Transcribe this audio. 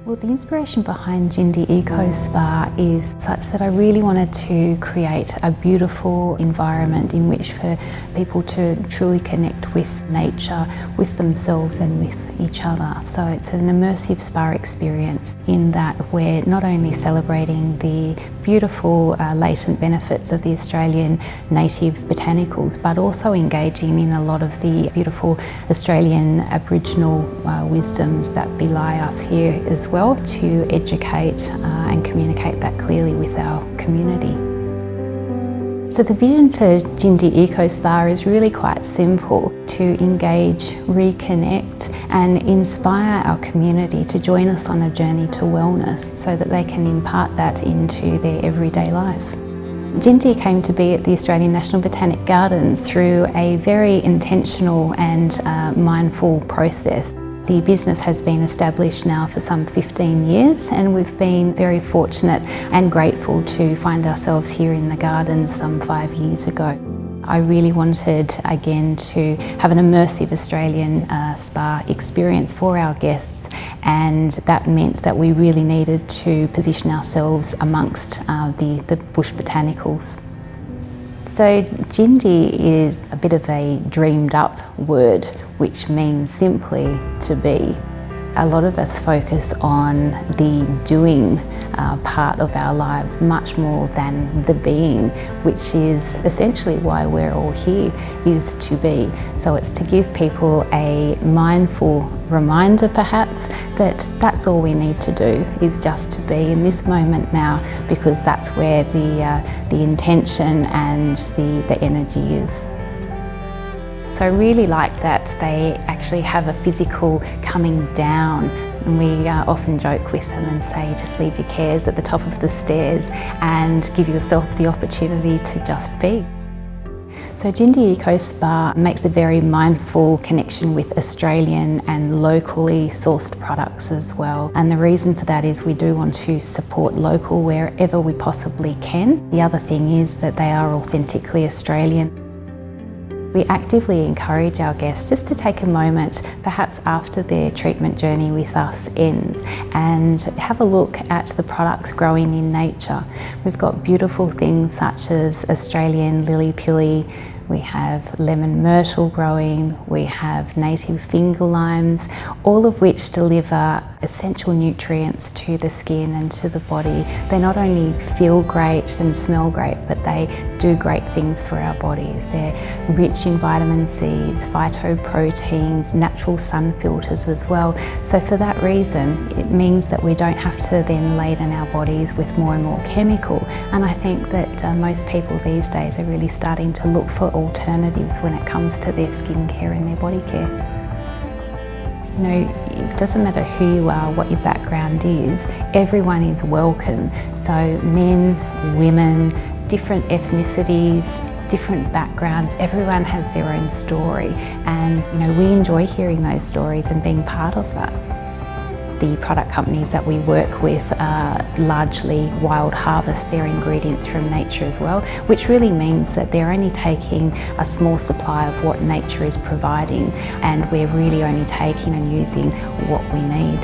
Well, the inspiration behind Jindii EcoSpa is such that I really wanted to create a beautiful environment in which for people to truly connect with nature, with themselves and with each other. So it's an immersive spa experience in that we're not only celebrating the beautiful latent benefits of the Australian native botanicals, but also engaging in a lot of the beautiful Australian Aboriginal wisdoms that belie us here as well, to educate and communicate that clearly with our community. So the vision for Jindii EcoSpa is really quite simple: to engage, reconnect and inspire our community to join us on a journey to wellness so that they can impart that into their everyday life. Jindii came to be at the Australian National Botanic Gardens through a very intentional and mindful process. The business has been established now for some 15 years, and we've been very fortunate and grateful to find ourselves here in the gardens some 5 years ago. I really wanted again to have an immersive Australian spa experience for our guests, and that meant that we really needed to position ourselves amongst the bush botanicals. So Jindii is a bit of a dreamed up word, which means simply to be. A lot of us focus on the doing part of our lives much more than the being, which is essentially why we're all here, is to be. So it's to give people a mindful reminder perhaps that that's all we need to do, is just to be in this moment now, because that's where the intention and the energy is. So I really like that they actually have a physical coming down, and we often joke with them and say, just leave your cares at the top of the stairs and give yourself the opportunity to just be. So Jindii EcoSpa makes a very mindful connection with Australian and locally sourced products as well. And the reason for that is we do want to support local wherever we possibly can. The other thing is that they are authentically Australian. We actively encourage our guests just to take a moment, perhaps after their treatment journey with us ends, and have a look at the products growing in nature. We've got beautiful things such as Australian lily-pilly, we have lemon myrtle growing, we have native finger limes, all of which deliver essential nutrients to the skin and to the body. They not only feel great and smell great, but they do great things for our bodies. They're rich in vitamin C's, phytoproteins, natural sun filters as well. So for that reason, it means that we don't have to then laden our bodies with more and more chemical. And I think that most people these days are really starting to look for alternatives when it comes to their skincare and their body care. You know, it doesn't matter who you are, what your background is, everyone is welcome. So men, women, different ethnicities, different backgrounds, everyone has their own story, and you know, we enjoy hearing those stories and being part of that. The product companies that we work with largely wild harvest their ingredients from nature as well, which really means that they're only taking a small supply of what nature is providing, and we're really only taking and using what we need.